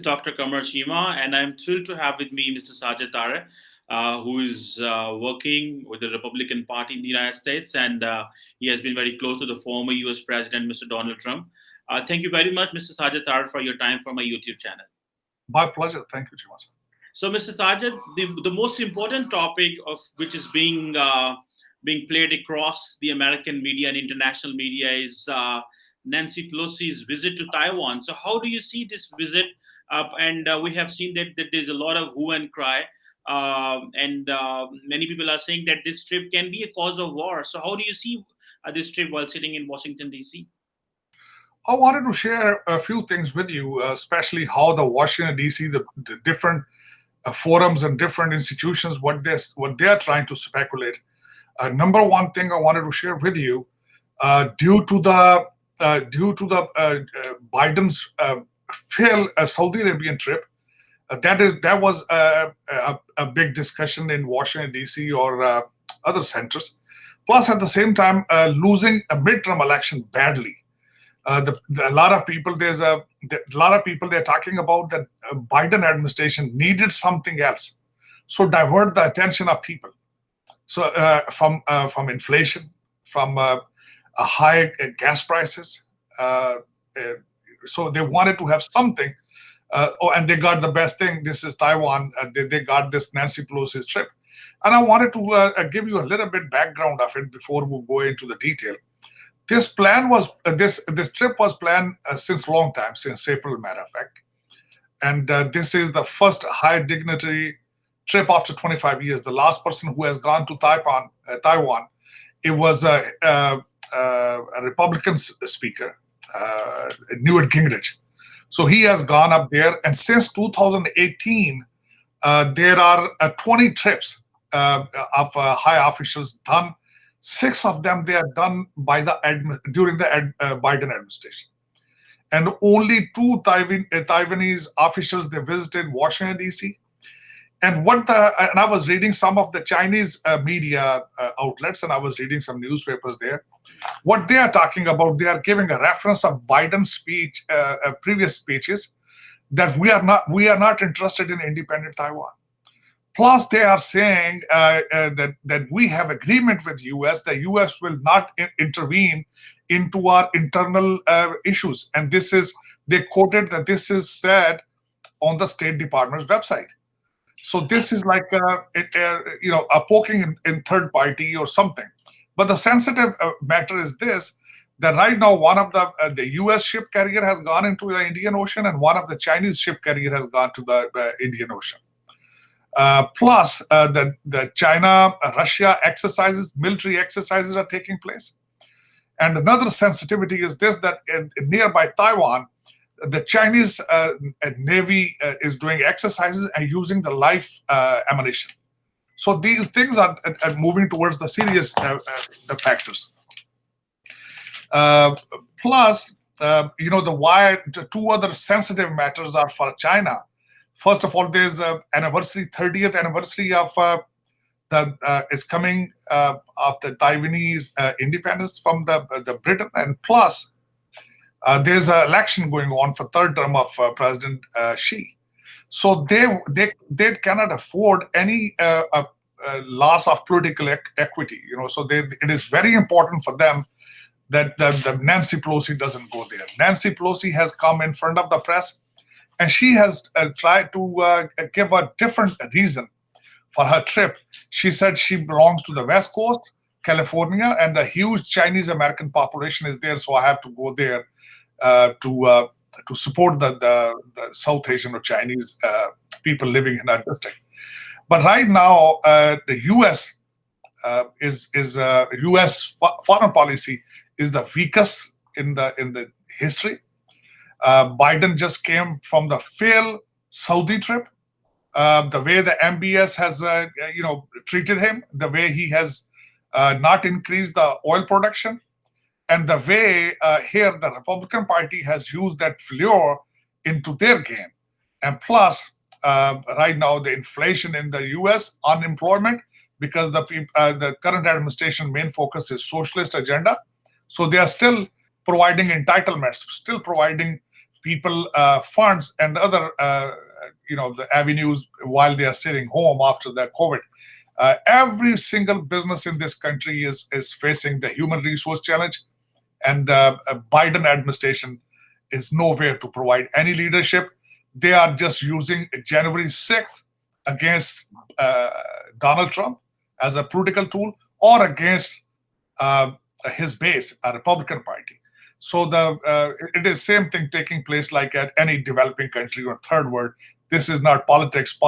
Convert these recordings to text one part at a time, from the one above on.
Dr. Qamar Cheema, and I'm thrilled to have with me Mr. Sajid Tarar, who is working with the Republican Party in the United States, and he has been very close to the former US President, Mr. Donald Trump. Thank you very much, Mr. Sajid Tarar, for your time for my YouTube channel. My pleasure. Thank you, Cheema. So, Mr. Sajid, the most important topic of which is being played across the American media and international media is Nancy Pelosi's visit to Taiwan. So, how do you see this visit? And we have seen that there's a lot of hue and cry, and many people are saying that this trip can be a cause of war. So, how do you see this trip while sitting in Washington D.C.? I wanted to share a few things with you, especially how the Washington D.C., the different forums and different institutions, what they are trying to speculate. Number one thing I wanted to share with you, due to the Biden's failed Saudi Arabian trip, that was a big discussion in Washington D.C. or other centers. Plus, at the same time, losing a midterm election badly. A lot of people they're talking about that Biden administration needed something else, so divert the attention of people. So from inflation, from high gas prices, so they wanted to have something. And they got the best thing. This is Taiwan. They got this Nancy Pelosi's trip, and I wanted to give you a little bit background of it before we go into the detail. This plan was this trip was planned since long time, since April, matter of fact, and this is the first high dignitary trip after 25 years. The last person who has gone to Taiwan, it was a Republican speaker, Newt Gingrich. So he has gone up there, and since 2018, there are 20 trips of high officials done. 6 of them they are done by during the Biden administration, and only 2 Taiwanese officials they visited Washington D.C. And I was reading some of the Chinese media outlets, and I was reading some newspapers there. What they are talking about, they are giving a reference of Biden's speech, previous speeches, that we are not interested in independent Taiwan. Plus, they are saying that we have agreement with U.S. The U.S. will not intervene into our internal issues, and they quoted that this is said on the State Department's website. So this is like a poking in third party or something. But the sensitive matter is this: that right now one of the U.S. ship carrier has gone into the Indian Ocean, and one of the Chinese ship carrier has gone to the Indian Ocean. Plus, the China-Russia military exercises are taking place. And another sensitivity is this: that in nearby Taiwan, the Chinese Navy is doing exercises and using the live ammunition. So these things are moving towards the serious the factors. Plus, the 2 other sensitive matters are for China. First of all, there's a 30th anniversary of is coming of the Taiwanese independence from the Britain, and plus there's an election going on for third term of President Xi. So they cannot afford any loss of political equity. So it is very important for them that Nancy Pelosi doesn't go there. Nancy Pelosi has come in front of the press, and she has tried to give a different reason for her trip. She said she belongs to the West Coast, California, and a huge Chinese American population is there, so I have to go there to support the South Asian or Chinese people living in our district. But right now, the U.S. U.S. foreign policy is the weakest in the history. Biden just came from the failed Saudi trip. The way the MBS has treated him, the way he has not increased the oil production, and the way here the Republican Party has used that flair into their game. And plus, right now the inflation in the U.S., unemployment, because the current administration main focus is socialist agenda. So they are still providing entitlements, still providing people funds and other the avenues while they are sitting home after the COVID. Every single business in this country is facing the human resource challenge, and Biden administration is nowhere to provide any leadership. They are just using January 6th against Donald Trump as a political tool, or against uh, his base, a Republican Party. So it is same thing taking place like at any developing country or third world. This is not politics.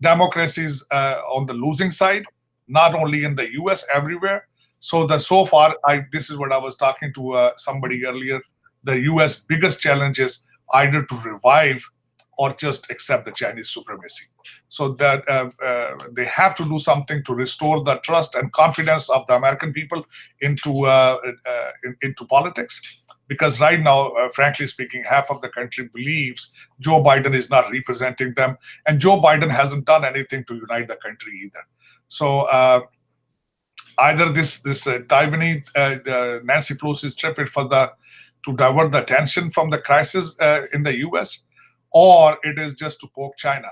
Democracy is on the losing side, not only in the U.S., everywhere. So far, this is what I was talking to somebody earlier. The U.S. biggest challenge is either to revive or just accept the Chinese supremacy. So that they have to do something to restore the trust and confidence of the American people into politics. Because right now, frankly speaking, half of the country believes Joe Biden is not representing them, and Joe Biden hasn't done anything to unite the country either. So either this Taiwanese Nancy Pelosi's trip is to divert the attention from the crisis in the U.S., or it is just to poke China.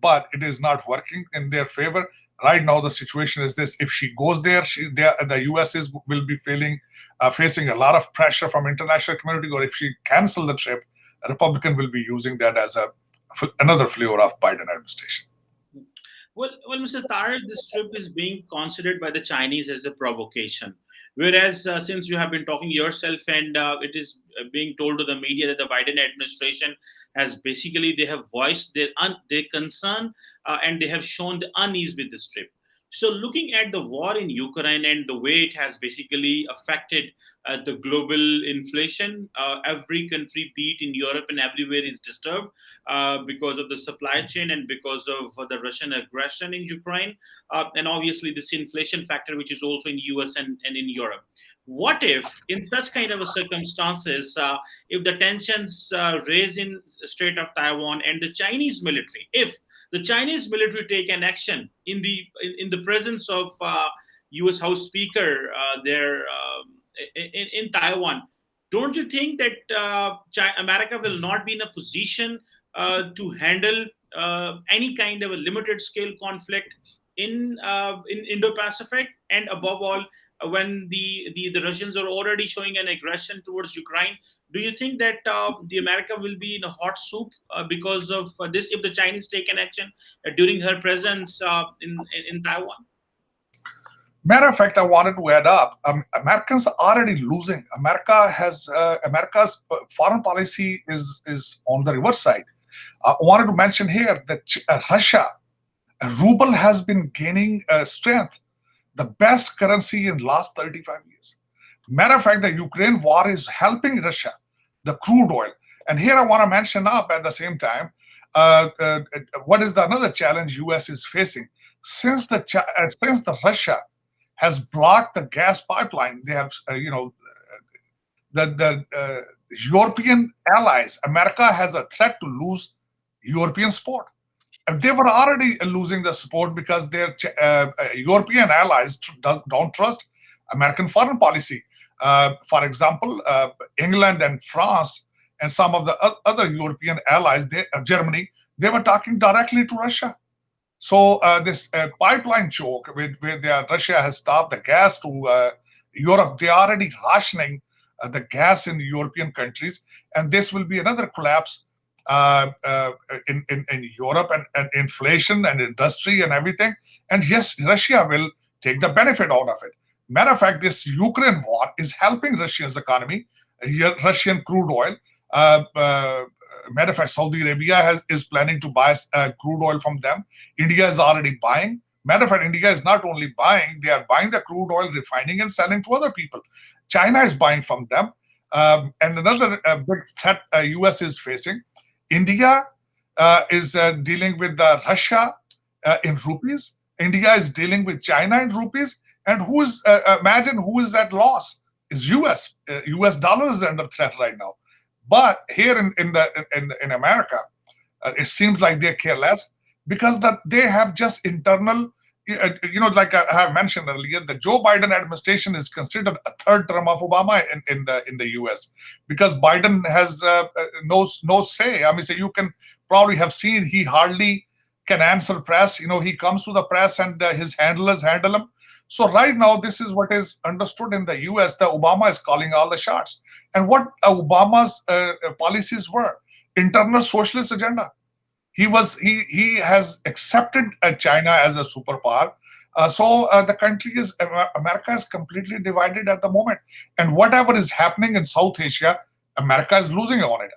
But it is not working in their favor. Right now, the situation is this: if she goes there, the U.S. will be facing a lot of pressure from international community. Or if she cancel the trip, a Republican will be using that as another flavor of Biden administration. Well, Mr. Tarar, this trip is being considered by the Chinese as a provocation. Whereas, since you have been talking yourself, and it is being told to the media that the Biden administration has basically, they have voiced their concern, and they have shown the unease with this trip. So, looking at the war in Ukraine and the way it has basically affected the global inflation, every country, be it in Europe and everywhere, is disturbed because of the supply chain and because of the Russian aggression in Ukraine, and obviously this inflation factor, which is also in US and in Europe. What if, in such kind of a circumstances, if the tensions raise in Strait of Taiwan, and the Chinese military, if the Chinese military take an action in the presence of U.S. House Speaker there in Taiwan, don't you think that America will not be in a position to handle any kind of a limited scale conflict in Indo-Pacific, and above all, when the Russians are already showing an aggression towards Ukraine? Do you think that the America will be in a hot soup because of this, if the Chinese take an action during her presence in Taiwan? Matter of fact, I wanted to add up. Americans are already losing. America's foreign policy is on the reverse side. I wanted to mention here that Russia, ruble has been gaining strength, the best currency in last 35 years. Matter of fact, the Ukraine war is helping Russia, the crude oil. And here I want to mention up at the same time, what is another challenge U.S. is facing? Since the Russia has blocked the gas pipeline, they have, the European allies, America has a threat to lose European support. And they were already losing the support because their European allies don't trust American foreign policy. For example, England and France and some of the other European allies, Germany, they were talking directly to Russia. So this pipeline choke, where Russia has stopped the gas to Europe, they are already rationing the gas in European countries, and this will be another collapse in Europe, and inflation and industry and everything. And yes, Russia will take the benefit out of it. Matter of fact, this Ukraine war is helping Russia's economy, Russian crude oil. Matter of fact, Saudi Arabia is planning to buy crude oil from them. India is already buying. Matter of fact, India is not only buying, they are buying the crude oil, refining and selling to other people. China is buying from them. And another big threat US is facing, India is dealing with Russia in rupees. India is dealing with China in rupees. And imagine who is at loss? Is US. US dollar is under threat right now. But here in America, it seems like they care less, because they have just internal like I have mentioned earlier, the Joe Biden administration is considered a third term of Obama in the U.S. because Biden has no say. I mean, so you can probably have seen he hardly can answer press. He comes to the press and his handlers handle him. So right now, this is what is understood in the U.S. that Obama is calling all the shots. And what Obama's policies were: internal socialist agenda. He has accepted China as a superpower. So the country is America is completely divided at the moment, and whatever is happening in South Asia, America is losing on it.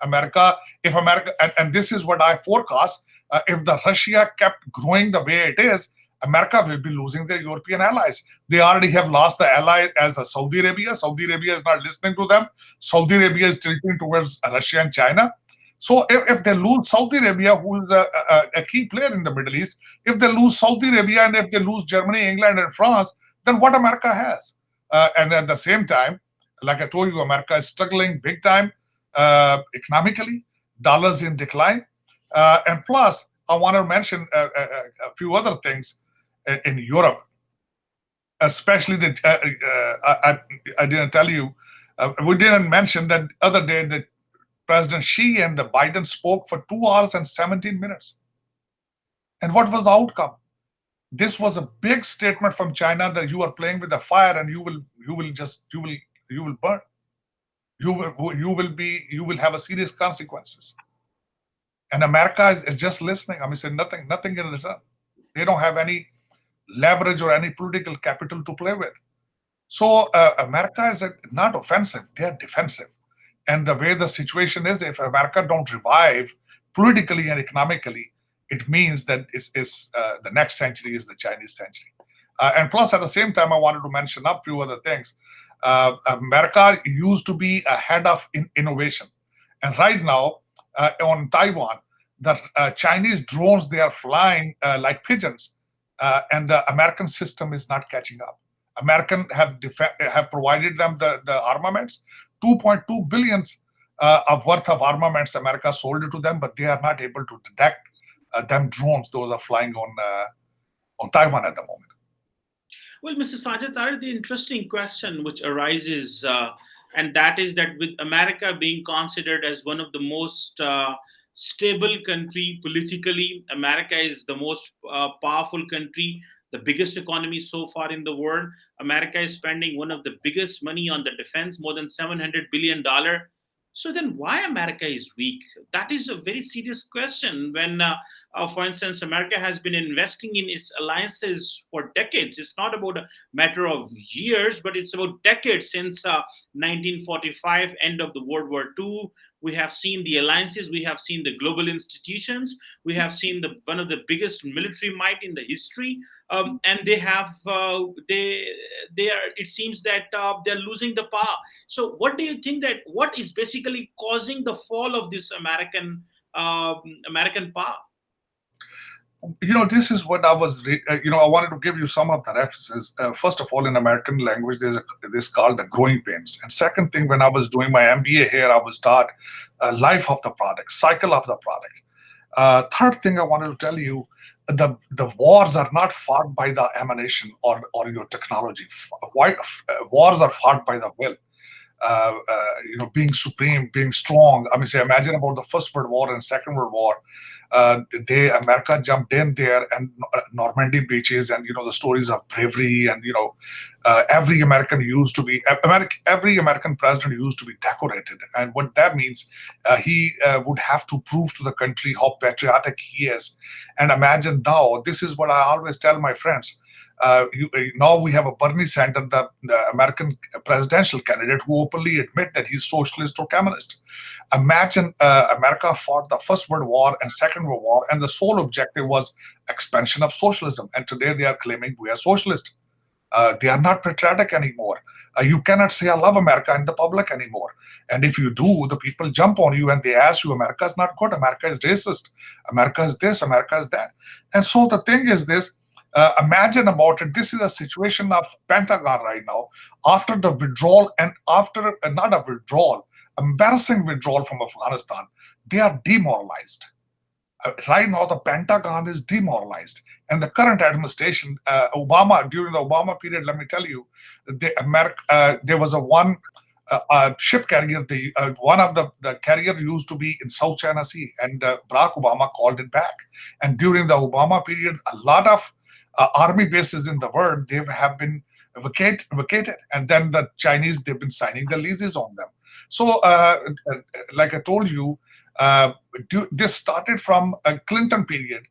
If America, and this is what I forecast, if the Russia kept growing the way it is, America will be losing their European allies. They already have lost the ally as a Saudi Arabia. Saudi Arabia is not listening to them. Saudi Arabia is tilting towards Russia and China. So if they lose Saudi Arabia, who is a key player in the Middle East, if they lose Saudi Arabia and if they lose Germany, England, and France, then what America has? And at the same time, like I told you, America is struggling big time economically, dollars in decline. And plus, I want to mention a few other things in Europe, especially that I didn't tell you, we didn't mention that other day that President Xi and the Biden spoke for 2 hours and 17 minutes. And what was the outcome? This was a big statement from China that you are playing with the fire and you will burn. You will have a serious consequences. And America is just listening. I mean, say nothing in return. They don't have any leverage or any political capital to play with. So America is not offensive; they are defensive. And the way the situation is, if America don't revive politically and economically, it means that the next century is the Chinese century. And plus, at the same time, I wanted to mention a few other things. America used to be ahead of innovation. And right now, on Taiwan, the Chinese drones, they are flying like pigeons. And the American system is not catching up. American have provided them the armaments. 2.2 billion of worth of armaments America sold it to them, but they are not able to detect them drones. Those are flying on Taiwan at the moment. Well, Mr. Sajid Tarar, the interesting question which arises, and that is that with America being considered as one of the most stable country politically, America is the most powerful country, the biggest economy so far in the world. America is spending one of the biggest money on the defense, more than $700 billion. So then why America is weak? That is a very serious question when, for instance, America has been investing in its alliances for decades. It's not about a matter of years, but it's about decades since 1945, end of the World War II. We have seen the alliances, we have seen the global institutions, we have seen one of the biggest military might in the history, and they have they are. It seems that they're losing the power. So, what do you think that what is basically causing the fall of this American power? This is what I was, I wanted to give you some of the references. First of all, in American language, this called the growing pains. And second thing, when I was doing my MBA here, I was taught life of the product, cycle of the product. Third thing I wanted to tell you, the wars are not fought by the ammunition or your technology. Wars are fought by the will. Being supreme, being strong. I mean, say, imagine about the First World War and Second World War. America jumped in there and Normandy beaches, and the stories of bravery, and every American president used to be decorated, and what that means, he would have to prove to the country how patriotic he is. And imagine now, this is what I always tell my friends. Now we have a Bernie Sanders, the American presidential candidate, who openly admit that he's socialist or communist. Imagine America fought the First World War and Second World War, and the sole objective was expansion of socialism. And today they are claiming we are socialist. They are not patriotic anymore. You cannot say I love America in the public anymore. And if you do, the people jump on you and they ask you, America is not good, America is racist, America is this, America is that. And so the thing is this, imagine about it. This is a situation of Pentagon right now. After the withdrawal and after not a withdrawal, embarrassing withdrawal from Afghanistan, they are demoralized. Right now, the Pentagon is demoralized. And the current administration, Obama, during the Obama period, let me tell you, there was a one ship carrier, one of the carrier used to be in South China Sea, and Barack Obama called it back. And during the Obama period, a lot of army bases in the world, they have been vacated, and then the Chinese, they've been signing the leases on them. So, like I told you, uh, this started from a Clinton period.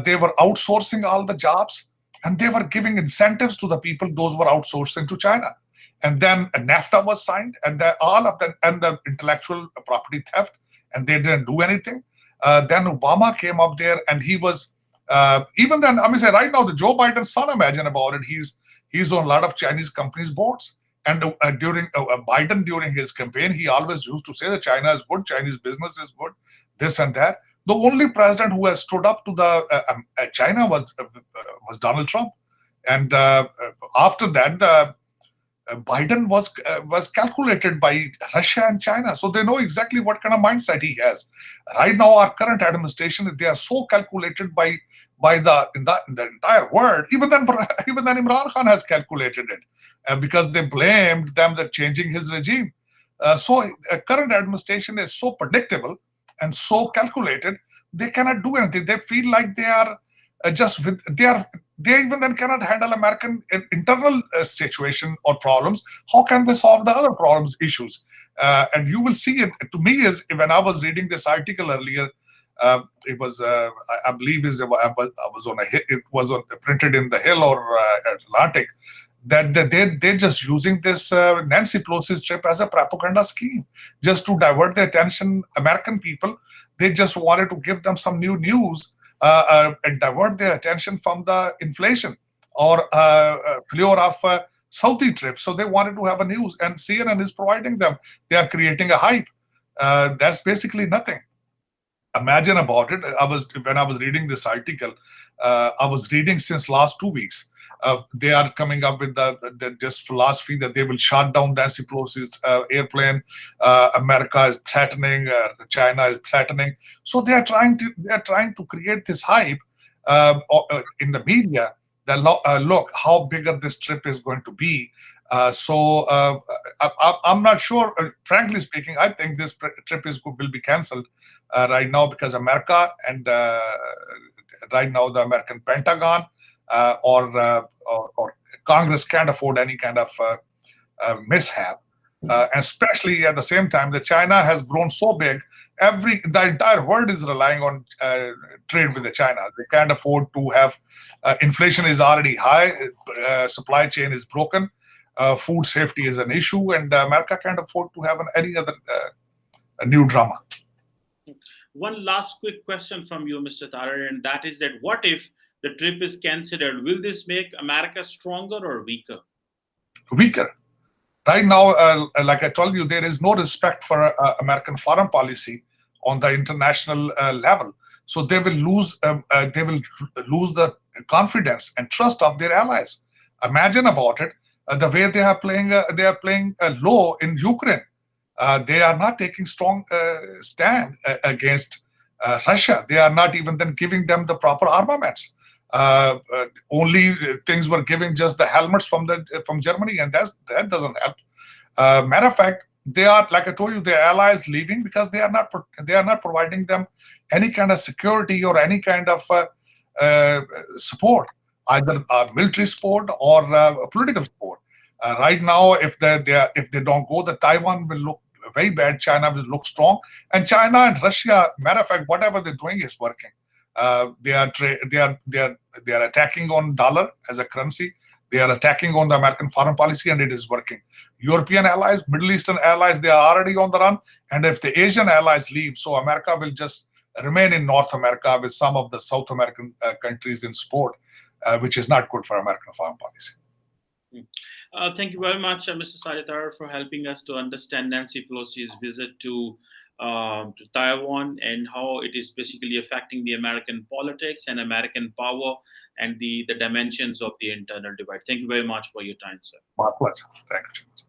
They were outsourcing all the jobs, and they were giving incentives to the people those were outsourcing to China. And then NAFTA was signed, and all of the intellectual property theft, and they didn't do anything. Then Obama came up there, and he was even then. I mean, say right now, the Joe Biden's son, imagine about it. He's on a lot of Chinese companies' boards. And during Biden, during his campaign, he always used to say that China is good, Chinese business is good, this and that. The only president who has stood up to the China was Donald Trump, and after that, Biden was calculated by Russia and China, so they know exactly what kind of mindset he has. Right now, our current administration, they are so calculated by the entire world. Even then, Imran Khan has calculated it because they blamed them that changing his regime. So current administration is so predictable and so calculated. They cannot do anything. They feel like they are they even then cannot handle American internal situation or problems. How can they solve the other problems, issues? And you will see it. To me, is when I was reading this article earlier, it was I believe I was on it was printed in the Hill or Atlantic, that they're just using this Nancy Pelosi's trip as a propaganda scheme, just to divert the attention. American people, they just wanted to give them some new news and divert their attention from the inflation or flavor of Saudi trip. So they wanted to have a news, and CNN is providing them. They are creating a hype. That's basically nothing. Imagine about it. When I was reading this article, I was reading since last 2 weeks. They are coming up with this philosophy that they will shut down Nancy Pelosi's airplane. America is threatening. China is threatening. So they are trying to create this hype in the media. That look how bigger this trip is going to be. I'm not sure. Frankly speaking, I think this trip will be cancelled right now, because America and right now the American Pentagon or Congress can't afford any kind of mishap. Especially at the same time that China has grown so big, the entire world is relying on trade with the China. They can't afford to have inflation is already high, supply chain is broken, food safety is an issue, and America can't afford to have any other new drama. One last quick question from you, Mr. Tarar, and that is that what if the trip is considered? Will this make America stronger or weaker? Weaker. Right now, like I told you, there is no respect for American foreign policy on the international level. So they will lose the confidence and trust of their allies. Imagine about it, the way they are playing. They are playing low in Ukraine. They are not taking strong stand against Russia. They are not even then giving them the proper armaments. Only things were giving just the helmets from Germany, and that doesn't help. Matter of fact, they are, like I told you, their allies leaving because they are not providing them any kind of security or any kind of support, either military support or political support. Right now, if they don't go, the Taiwan will look very bad. China will look strong, and China and Russia, matter of fact, whatever they're doing is working. They are attacking on dollar as a currency. They are attacking on the American foreign policy, and it is working. European allies, Middle Eastern allies, they are already on the run. And if the Asian allies leave, so America will just remain in North America with some of the South American countries in support, which is not good for American foreign policy. Thank you very much, Mr. Sajid Tarar, for helping us to understand Nancy Pelosi's visit to Taiwan and how it is basically affecting the American politics and American power and the dimensions of the internal divide. Thank you very much for your time, sir. My pleasure. Thank you.